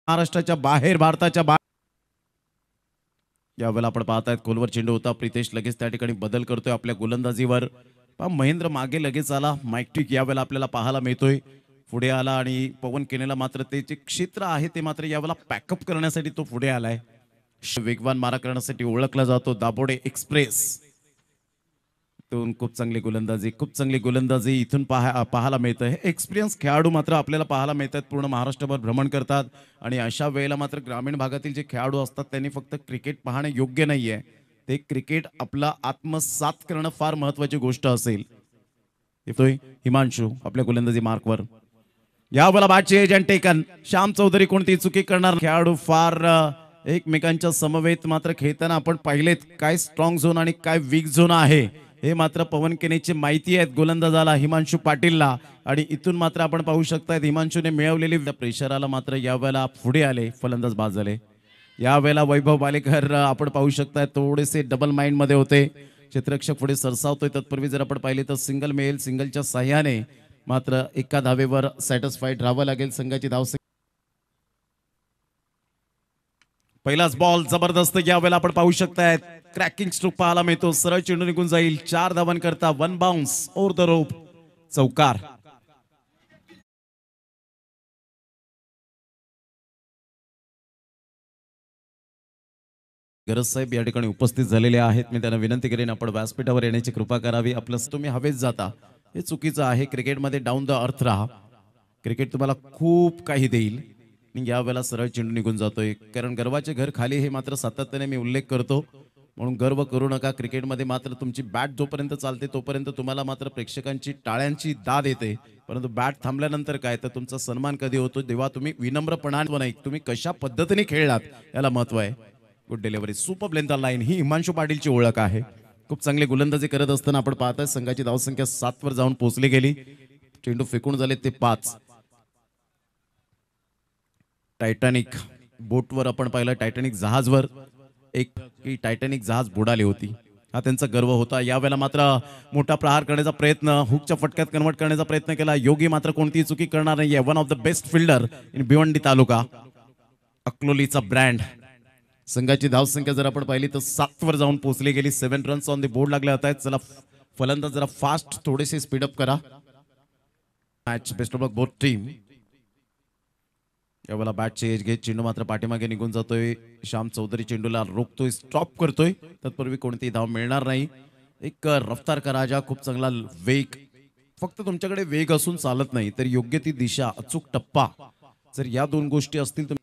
महाराष्ट्राच्या बाहेर भारताच्या बाहेर यावेळेला आपण पाहतायत खोलवर चेंडू होता प्रितेश लगेच त्या ठिकाणी बदल करतोय आपल्या गोलंदाजीवर महेंद्र मागे लगेच आला मायक्टिक यावेळेला आपल्याला पाहायला मिळतोय पुढे आला आणि पवन केनेला मात्र ते जे क्षेत्र आहे ते मात्र यावेळेला पॅकअप करण्यासाठी तो पुढे आलाय वेगवान मारा करण्यासाठी ओळखला जातो दाबोडे एक्सप्रेस खूप चांगली गोलंदाजी इथून पाहायला मिळतं एक्सपिरियन्स खेळाडू मात्र आपल्याला पाहायला मिळतात पूर्ण महाराष्ट्रभर भ्रमण करतात आणि अशा वेळेला मात्र ग्रामीण भागातील जे खेळाडू असतात त्यांनी फक्त क्रिकेट पाहणे योग्य नाहीये ते क्रिकेट आपला आत्मसात करणं फार महत्त्वाची गोष्ट असेल येतोय हिमांशू आपल्या गोलंदाजी मार्कवर यावेळेला बॅटची एजंट टेकन श्याम चौधरी कोणती चुकी करणार खेळाडू फार एकमेकांच्या समवेत मात्र खेळताना आपण पाहिलेत काय स्ट्रॉंग झोन आणि काय वीक झोन आहे हे मात्र पवन केनेची माहिती आहे गोलंदाजाला हिमांशू पाटीलला आणि इथून मात्र आपण पाहू शकता हिमांशूने मिळवलेली प्रेशराला मात्र यावेळेला पुढे आले फलंदाज बाद झाले यावेळेला वैभव बालेकर आपण पाहू शकता थोडेसे डबल माइंड मध्ये होते क्षेत्ररक्षक पुढे सरसावतोय तत्पूर्वी जर आपण पाहिले तर सिंगल मिळेल सिंगलच्या साह्याने मात्र एका धावेवर सॅटिस्फाईड राहावं लागेल संघाची धावसंख्या पहिलाच बॉल जबरदस्त यावेळेला आपण पाहू शकताय क्रॅकिंग स्ट्रोक पाहायला मिळतो सरळ चेंडू निघून जाईल 4 धावांकरता 1 बाउन्स ओव्हर द रोप चौकार गरज साहेब या ठिकाणी उपस्थित झालेले आहेत मी त्यांना विनंती करेन आपण व्यासपीठावर येण्याची कृपा करावी आपलं तुम्ही हवेच जाता हे चुकीचं आहे क्रिकेटमध्ये डाऊन द अर्थ राहा क्रिकेट तुम्हाला खूप काही देईल यावेळेला सरळ चेंडू निघून जातोय कारण गर्वाचे घर खाली हे मात्र सातत्याने मी उल्लेख करतो म्हणून गर्व करू नका क्रिकेटमध्ये मात्र तुमची बॅट जोपर्यंत चालते तोपर्यंत तुम्हाला मात्र प्रेक्षकांची टाळ्यांची दाद येते परंतु बॅट थांबल्यानंतर काय तर तुमचा सन्मान कधी होतो तेव्हा तुम्ही विनम्रपणाने नाही तुम्ही कशा पद्धतीने खेळलात याला महत्व आहे good delivery super length line ही हिमांशू पाटीलची ओळख आहे खूप चांगली गोलंदाजी करत असताना आपण पाहताय संघाची धावसंख्या 7 वर जाऊन पोहोचली गेली चेंडू फेकून झाले ते 5 टायटॅनिक बोटवर आपण पाहिलं टायटॅनिक जहाजवर एक टायटॅनिक जहाज बुडाली होती हा त्यांचा गर्व होता यावेळेला मात्र मोठा प्रहार करण्याचा प्रयत्न हुकच्या फटक्यात कन्वर्ट करण्याचा प्रयत्न केला योगी मात्र कोणतीही चुकी करणार नाहीये one of the best fielder in Bhiwandi taluka अक्लोलीचा ब्रँड संघाची धावसंख्या जर आपण पाहिली तर 7 वर जाऊन पोहोचली गेली 7 रन्स ऑन द बोर्ड लागले आहेत चला फलंदाज जरा फास्ट थोडेसे स्पीडअप करा match best of luck both team यावेळेला बॅटची एज घेत चेंडू मात्र पाठीमागे निघून जातोय श्याम चौधरी चेंडूला रोखतोय स्टॉप करतोय तत्पूर्वी कोणतीही धाव मिळणार नाही एक रफ्तार का राजा खूप चांगला वेग फक्त तुमच्याकडे वेग असून चालत नाही तर योग्य ती दिशा अचूक टप्पा जर या दोन गोष्टी असतील तर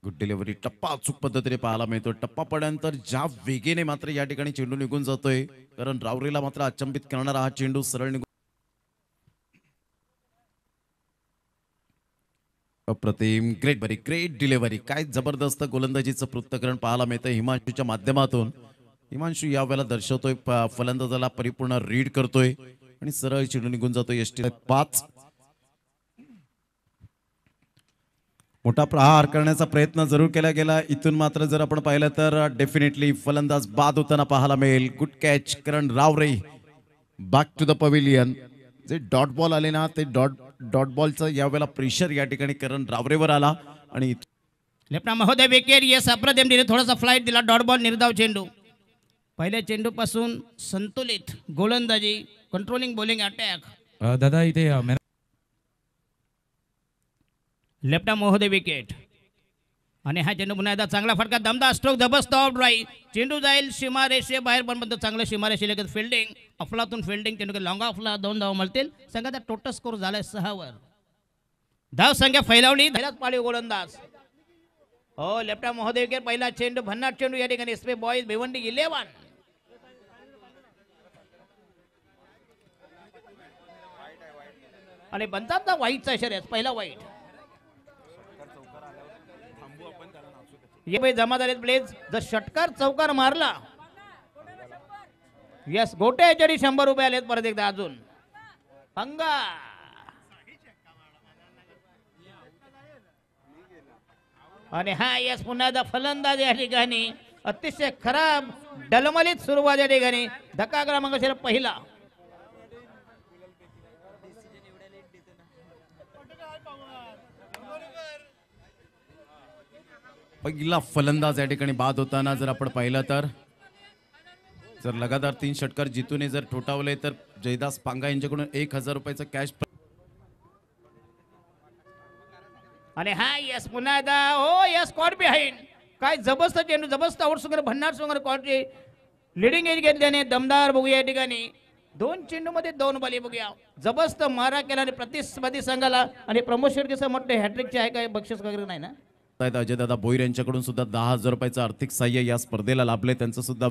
गुड डिलिव्हरी टप्पा अचूक पद्धतीने पाहायला मिळतो टप्पा पडल्यानंतर ज्या वेगेने मात्र या ठिकाणी चेंडू निघून जातोय कारण रावरीला मात्र अचंबित करणारा हा चेंडू सरळ निघून अप्रतिम ग्रेट डिलिव्हरी काय जबरदस्त गोलंदाजीचं पृथक्करण पाहायला मिळतं हिमांशूच्या माध्यमातून हिमांशू यावेळेला दर्शवतोय फलंदाजाला परिपूर्ण रीड करतोय आणि सरळ चेंडू निघून जातोय यष्टी 5 मोठा प्रहार करण्याचा प्रयत्न जरूर केला गेला इथून मात्र जर आपण पाहिलं तर डेफिनेटली फलंदाज बाद होताना पाहायला मिळेल good catch Karan Raware back to the pavilion जे डॉट बॉल आले ना ते डॉट बॉलचा यावेळेला प्रेशर या ठिकाणी करण रावरेवर आला आणि लेफ्ट महोदय विकेट येस अप्रतिम दिले थोडासा फ्लाइट दिला डॉट बॉल निर्धाव चेंडू पहिल्या चेंडूपासून संतुलित गोलंदाजी कंट्रोलिंग बॉलिंग अटॅक दादा इथे लेफ्ट महोदय विकेट आणि हा चेंडू पुन्हा एकदा चांगला फटका दमदार स्ट्रोक जबरदस्त ऑफ राईट चेंडू जाईल सीमारेषे बाहेर पण चांगलं सीमारेषे लगेच फिल्डिंग अफलातून फिल्डिंग चेंडू लॉंग ऑफला 2 धाव मिळतील संघाचा टोटल स्कोर झालाय 6 वर धाव संख्या फैलावली पहिलाच पाळीव गोलंदाज हो लेफ्ट महोदय विकेट पहिला चेंडू भन्नाट चेंडू या ठिकाणी एसपी बॉईज भिवंडी 11 आणि बनतात ना वाईटचा इशारा पहिला वाईट ये भाई जमा झालेत प्लीज जर षटकार चौकार मारला यस गोटे जरी 100 रुपये आलेत परत एकदा अजून पंगा आणि हा यस पुन्हा एकदा फलंदाज या ठिकाणी अतिशय खराब डलमलीत सुरुवात या ठिकाणी धक्का क्रमांक पहिला पहिला फलंदाज या ठिकाणी बाद होताना जर आपण पाहिलं तर जर लगातार 3 षटकार जितून जर ठोठावले तर जयदास पांगा यांच्याकडून 1000 रुपयाचं कॅश. आणि हा यस पुन्हा एकदा हो यस कॉट बिहाइंड. काय जबरदस्त चेंडू जबरदस्त आउट सुंदर भन्नाट सुंदर कॉटची लिडिंग एज घेतल्याने दमदार बघूया या ठिकाणी 2 चेंडू मध्ये 2 बली बघूया. जबरदस्त मारा केला आणि प्रतिस्पर्धी संघाला आणि प्रमोशन कसं म्हटलं हॅट्रिकचे आहे काय बक्षीस वगैरे नाही ना. अजयदादा भोईर यांच्याकडून सुद्धा 10,000 रुपयाचं आर्थिक सहाय्य या स्पर्धेला लाभले. त्यांचं सुद्धा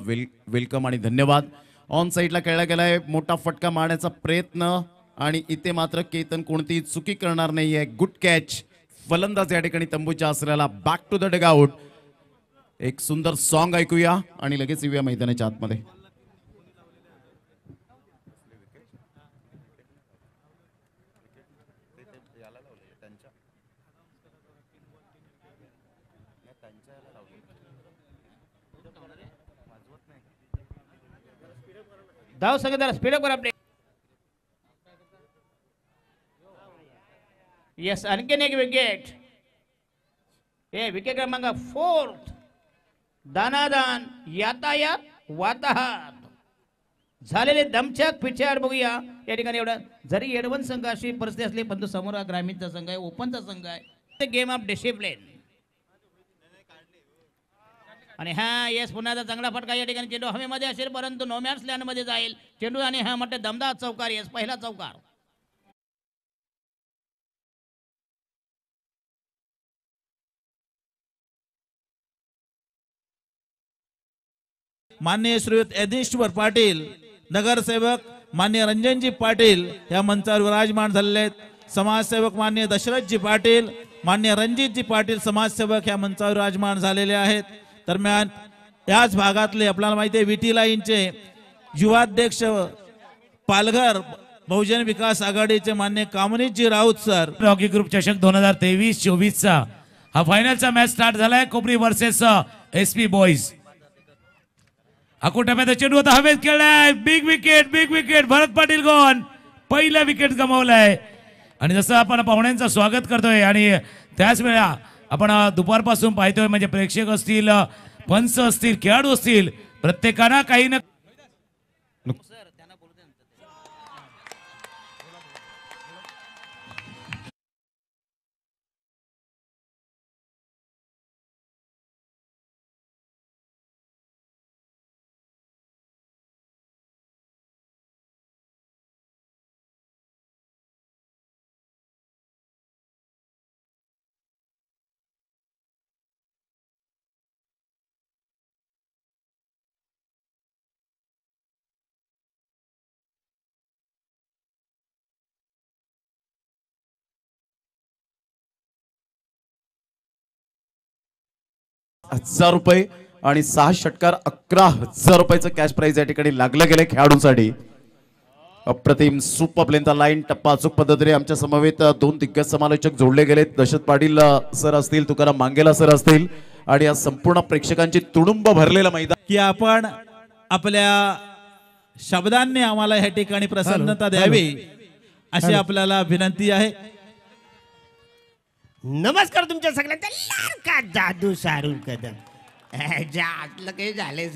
वेलकम आणि धन्यवाद. ऑन साईडला खेळला गेलाय मोठा फटका मारण्याचा प्रयत्न आणि इथे मात्र केतन कोणतीही चुकी करणार नाहीये. Good catch. फलंदाज या ठिकाणी तंबूच्या आसऱ्याला बॅक टू द डगआउट. एक सुंदर सॉन्ग ऐकूया आणि लगेच येऊया मैदानाच्या आतमध्ये. धाव संघ स्पीडअप करा आपले. यस आणखीन एक विकेट. हे विकेट क्रमांक 4. दानादान यातायात वाताहात झालेले दमछाक पिछाड बघूया या ठिकाणी. एवढं जरी एडवन संघ अशी परिस्थिती असली पण तो समोर हा ग्रामीणचा संघ आहे ओपनचा संघ आहे. Game of discipline. आणि हा येस पुन्हा एकदा चांगला फटका या ठिकाणी चेंडू हवेमध्ये असेल परंतु नो मॅन्स लँड मध्ये जाईल चेंडू आणि हा म्हटलं दमदार चौकार. येस पहिला चौकार. माननीय श्रीयुत यज्ञेश्वर पाटील नगरसेवक माननीय रंजनजी पाटील या मंचावर विराजमान झालेले आहेत. समाजसेवक माननीय दशरथजी पाटील माननीय रणजितजी पाटील समाजसेवक या मंचावर विराजमान झालेले आहेत. दरम्यान याच भागातले आपल्याला माहिती आहे विटी लाईनचे युवाध्यक्ष पालघर बहुजन विकास आघाडीचे माननीय कामनीतजी राऊत सर. हॉकी ग्रुप चषक 2023-24 चा हा फायनलचा मॅच स्टार्ट झालाय. कोपरी वर्सेस SP बॉईज. अकोटामध्ये चेंडू होता हवेत खेळलाय. बिग विकेट भरत पाटील गोन पहिला विकेट गमावलाय. आणि जसं आपण पाहुण्यांचं स्वागत करतोय आणि त्याच वेळा आपण दुपारपासून पाहतोय म्हणजे प्रेक्षक असतील पंच असतील खेळाडू असतील प्रत्येकानं काही ना ₹1,000 आणि 6 षटकार 11,000 रुपयाचं कॅश प्राइज या ठिकाणी लागलं गेले खेळाडूंसाठी. अप्रतिम सुपर लेंथ लाईन टप्पा अचूक पद्धतीने आमच्या समवेत 2 दिग्गज समालोचक जोडले गेलेत. दशरथ पाटील सर असतील तुकाराम मांगेला सर असतील आणि या संपूर्ण प्रेक्षकांची तुडुंब भरलेलं मैदान की आपण आपल्या शब्दांनी आम्हाला ह्या ठिकाणी प्रसन्नता द्यावी अशी आपल्याला विनंती आहे. नमस्कार तुमच्या सगळ्यांचा लाडका जादू सारून कदम ज्या आतलं काही झाले